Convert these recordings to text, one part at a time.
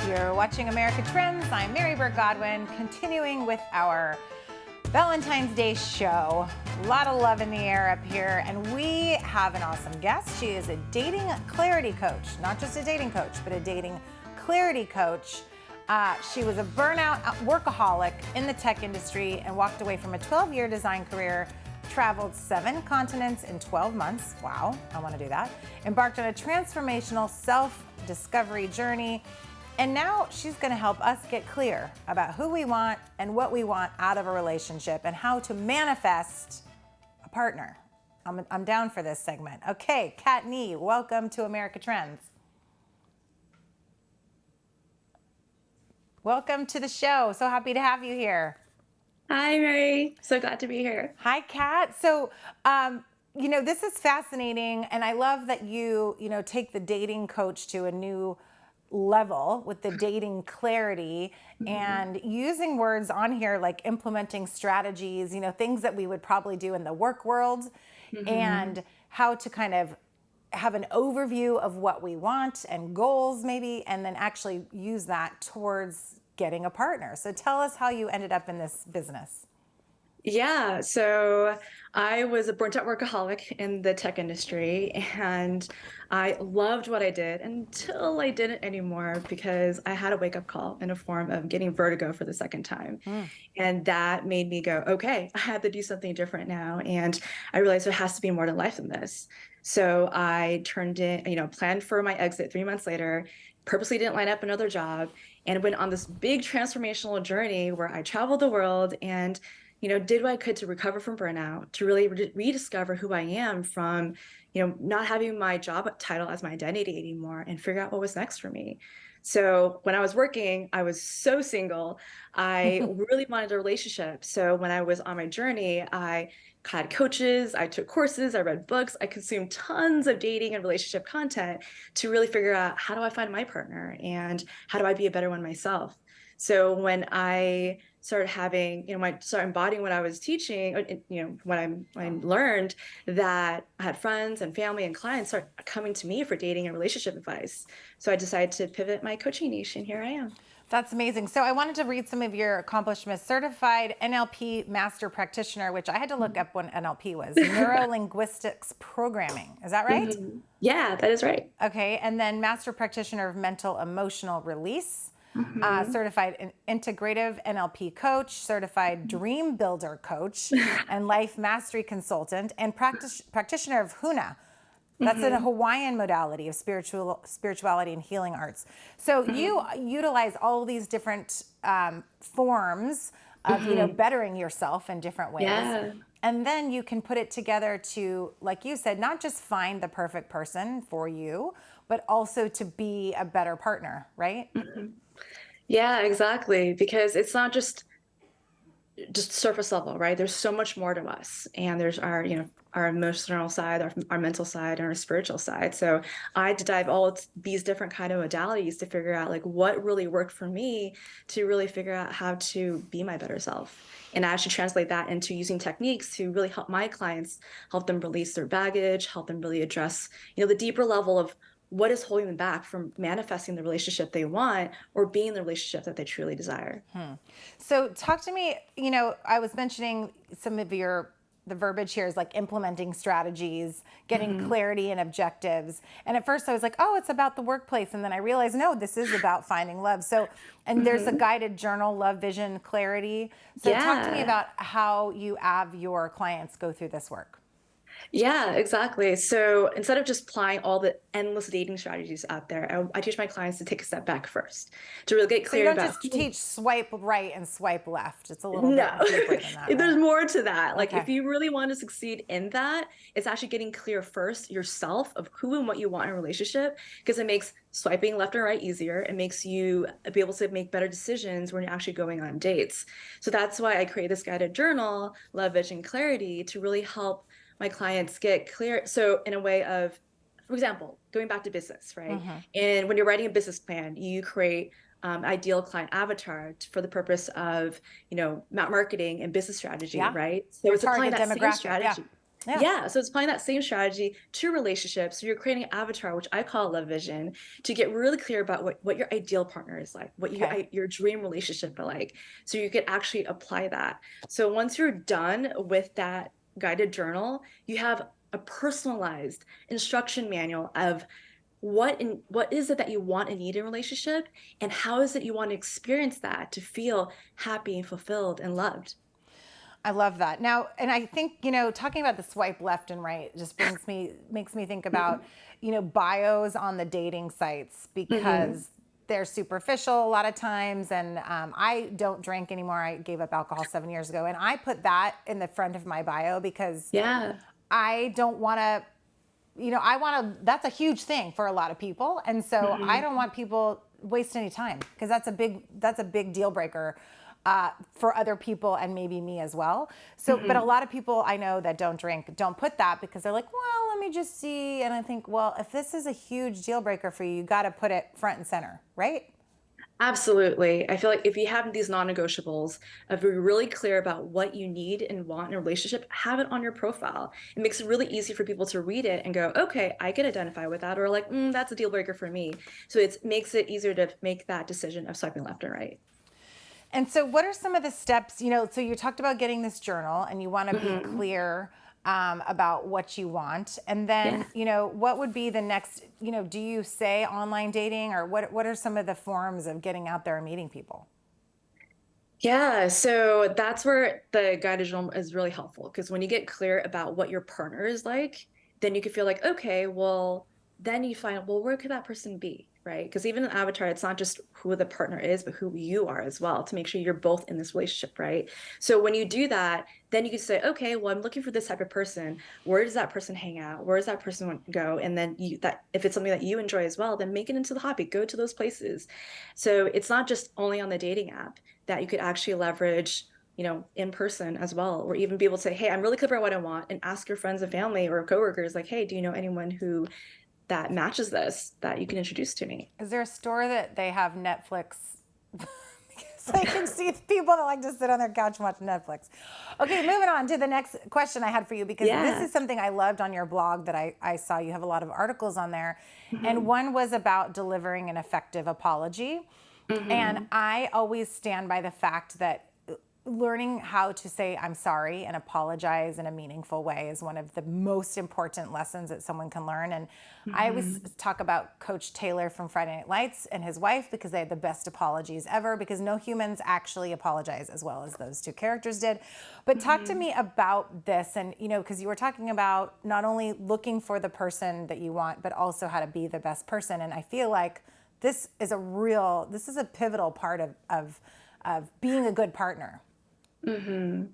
You're watching America Trends. I'm Burt-Godwin, continuing with our Valentine's Day show. A lot of love in the air up here, and we have an awesome guest. She is a dating clarity coach, not just a dating coach, but a dating clarity coach. She was a burnout workaholic in the tech industry and walked away from a 12-year design career, traveled 7 continents in 12 months. Wow, I want to do that. Embarked on a transformational self-discovery journey. And now she's going to help us get clear about who we want and what we want out of a relationship and how to manifest a partner. I'm down for this segment. Okay, Nieh, welcome to America Trends. Welcome to the show. So happy to have you here. Hi, Mary. So glad to be here. Hi, Kat. So, this is fascinating, and I love that you take the dating coach to a new level with the dating clarity and using words on here like implementing strategies, things that we would probably do in the work world, and how to kind of have an overview of what we want and goals maybe, and then actually use that towards getting a partner. So tell us how you ended up in this business. Yeah, so I was a burnt out workaholic in the tech industry, and I loved what I did until I didn't anymore because I had a wake-up call in a form of getting vertigo for the second time. And that made me go, okay, I have to do something different now. And I realized there has to be more to life than this. So I turned in, planned for my exit 3 months later, purposely didn't line up another job, and went on this big transformational journey where I traveled the world and did what I could to recover from burnout, to really rediscover who I am from, not having my job title as my identity anymore, and figure out what was next for me. So when I was working, I was so single. I really wanted a relationship. So when I was on my journey, I had coaches, I took courses, I read books, I consumed tons of dating and relationship content to really figure out, how do I find my partner and how do I be a better one myself? So when I started having, started embodying what I was teaching, when I learned that I had friends and family and clients start coming to me for dating and relationship advice. So I decided to pivot my coaching niche, and here I am. That's amazing. So I wanted to read some of your accomplishments. Certified NLP Master Practitioner, which I had to look up when NLP was, Neuro Linguistics Programming. Is that right? Yeah, that is right. Okay. And then Master Practitioner of Mental Emotional Release. Certified Integrative NLP Coach, Certified Dream Builder Coach, and Life Mastery Consultant, and Practitioner of Huna. That's a Hawaiian modality of spirituality and healing arts. So you utilize all of these different forms of bettering yourself in different ways. Yeah. And then you can put it together to, like you said, not just find the perfect person for you, but also to be a better partner, right? Yeah, exactly. Because it's not just surface level, right? There's so much more to us, and there's our emotional side, our mental side, and our spiritual side. So I had to dive all these different kind of modalities to figure out like what really worked for me, to really figure out how to be my better self. And I actually translate that into using techniques to really help my clients, help them release their baggage, help them really address, the deeper level of what is holding them back from manifesting the relationship they want or being the relationship that they truly desire. So talk to me, I was mentioning some of the verbiage here is like implementing strategies, getting clarity and objectives. And at first I was like, oh, it's about the workplace. And then I realized, no, this is about finding love. So, and there's a guided journal, Love, Vision, Clarity. So talk to me about how you have your clients go through this work. Yeah, exactly. So instead of just applying all the endless dating strategies out there, I teach my clients to take a step back first, to really get clear about. So you don't just teach swipe right and swipe left. It's a little bit deeper than that. There's right? more to that. Like Okay. if you really want to succeed in that, it's actually getting clear first yourself of who and what you want in a relationship, because it makes swiping left and right easier. It makes you be able to make better decisions when you're actually going on dates. So that's why I create this guided journal, Love, Vision, Clarity, to really help my clients get clear. So in a way of, for example, going back to business, right? And when you're writing a business plan, you create ideal client avatar for the purpose of, marketing and business strategy, right? So it's applying that same strategy. Yeah. Yeah, so it's applying that same strategy to relationships. So you're creating an avatar, which I call a love vision, to get really clear about what your ideal partner is like, what Okay. your dream relationship are like. So you could actually apply that. So once you're done with that guided journal, you have a personalized instruction manual of what is it that you want and need in a relationship, and how is it you want to experience that to feel happy and fulfilled and loved. I love that. Now, and I think, talking about the swipe left and right just makes me think about, bios on the dating sites Mm-hmm. because they're superficial a lot of times. And I don't drink anymore. I gave up alcohol 7 years ago. And I put that in the front of my bio because Yeah. I don't want to, that's a huge thing for a lot of people. And so I Mm-hmm. don't want people waste any time because that's a big deal breaker for other people and maybe me as well. So, but a Mm-hmm. lot of people I know that don't drink don't put that because they're like, well, let me just see. And I think, well, if this is a huge deal breaker for you, you got to put it front and center, right? Absolutely. I feel like if you have these non-negotiables, if you're really clear about what you need and want in a relationship, have it on your profile. It makes it really easy for people to read it and go, okay, I can identify with that, or like, that's a deal breaker for me. So it makes it easier to make that decision of swiping left and right. And so, what are some of the steps? So you talked about getting this journal and you want to be Hmm. clear about what you want. And Yeah. then, what would be the next, do you say online dating or what are some of the forms of getting out there and meeting people? Yeah, so that's where the guided journal is really helpful because when you get clear about what your partner is like, then you can feel like, okay, well, then you find, well, where could that person be? Right? Because even in Avatar, it's not just who the partner is, but who you are as well to make sure you're both in this relationship, right? So when you do that, then you can say, okay, well, I'm looking for this type of person. Where does that person hang out? Where does that person want to go? And then that if it's something that you enjoy as well, then make it into the hobby. Go to those places. So it's not just only on the dating app that you could actually leverage, in person as well, or even be able to say, hey, I'm really clear about what I want, and ask your friends and family or coworkers, like, hey, do you know anyone who that matches this that you can introduce to me? Is there a store that they have Netflix? So I can see people that like to sit on their couch and watch Netflix. Okay, moving on to the next question I had for you because this Yeah. is something I loved on your blog that I saw. You have a lot of articles on there. And Hmm. one was about delivering an effective apology. And Hmm. I always stand by the fact that learning how to say I'm sorry and apologize in a meaningful way is one of the most important lessons that someone can learn. And I always Hmm. talk about Coach Taylor from Friday Night Lights and his wife because they had the best apologies ever because no humans actually apologize as well as those two characters did. But talk to Hmm. me about this and because you were talking about not only looking for the person that you want but also how to be the best person, and I feel like this is a pivotal part of being a good partner. Hmm.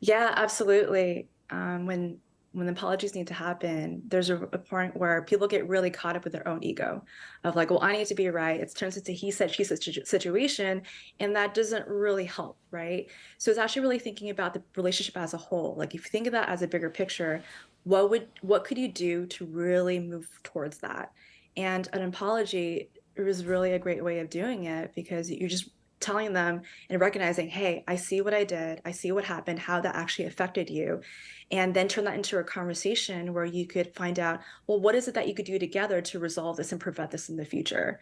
Yeah, absolutely. When the apologies need to happen, there's a point where people get really caught up with their own ego of like, well, I need to be right. It turns into he said, she said situation, and that doesn't really help, right? So it's actually really thinking about the relationship as a whole. Like if you think of that as a bigger picture, what could you do to really move towards that? And an apology is really a great way of doing it because you're just telling them and recognizing, hey, I see what I did, I see what happened, how that actually affected you, and then turn that into a conversation where you could find out, well, what is it that you could do together to resolve this and prevent this in the future?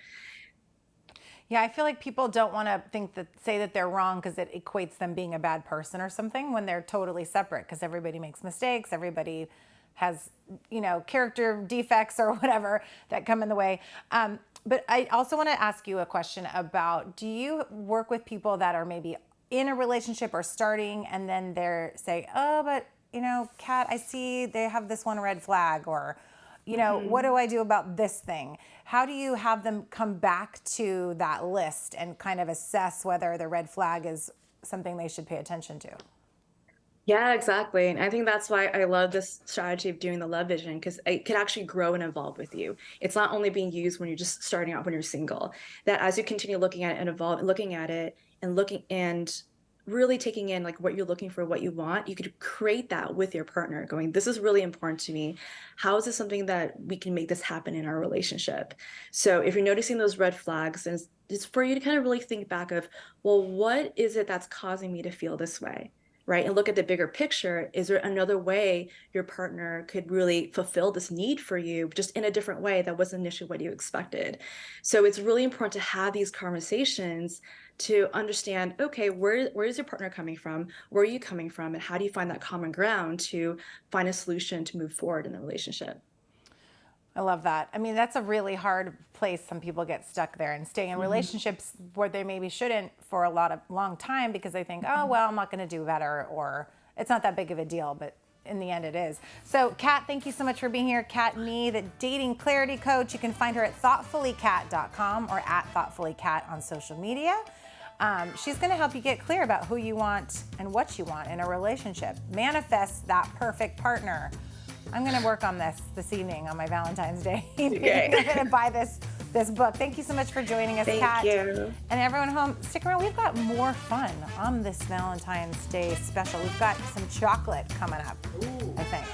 Yeah, I feel like people don't want to say that they're wrong because it equates them being a bad person or something when they're totally separate because everybody makes mistakes, everybody has, character defects or whatever that come in the way. But I also want to ask you a question about, do you work with people that are maybe in a relationship or starting and then they're say, oh, but Kat, I see they have this one red flag, or what do Mhm. I do about this thing? How do you have them come back to that list and kind of assess whether the red flag is something they should pay attention to? Yeah, exactly. And I think that's why I love this strategy of doing the love vision because it can actually grow and evolve with you. It's not only being used when you're just starting out when you're single, that as you continue looking at it and evolve, looking at it and looking and really taking in like what you're looking for, what you want, you could create that with your partner, going, this is really important to me. How is this something that we can make this happen in our relationship? So if you're noticing those red flags, then it's for you to kind of really think back of, well, what is it that's causing me to feel this way? right? And look at the bigger picture. Is there another way your partner could really fulfill this need for you, just in a different way that wasn't initially what you expected? So it's really important to have these conversations to understand, okay, where is your partner coming from? Where are you coming from? And how do you find that common ground to find a solution to move forward in the relationship? I love that. I mean, that's a really hard place. Some people get stuck there and stay in relationships where they maybe shouldn't for a long time because they think, oh, well, I'm not going to do better, or it's not that big of a deal, but in the end it is. So Kat, thank you so much for being here. Kat Nieh, the dating clarity coach. You can find her at thoughtfullycat.com or at thoughtfullycat on social media. She's going to help you get clear about who you want and what you want in a relationship. Manifest that perfect partner. I'm going to work on this evening on my Valentine's Day evening. Okay. I'm going to buy this book. Thank you so much for joining us, Kat. Thank you. And everyone home, stick around. We've got more fun on this Valentine's Day special. We've got some chocolate coming up, I think.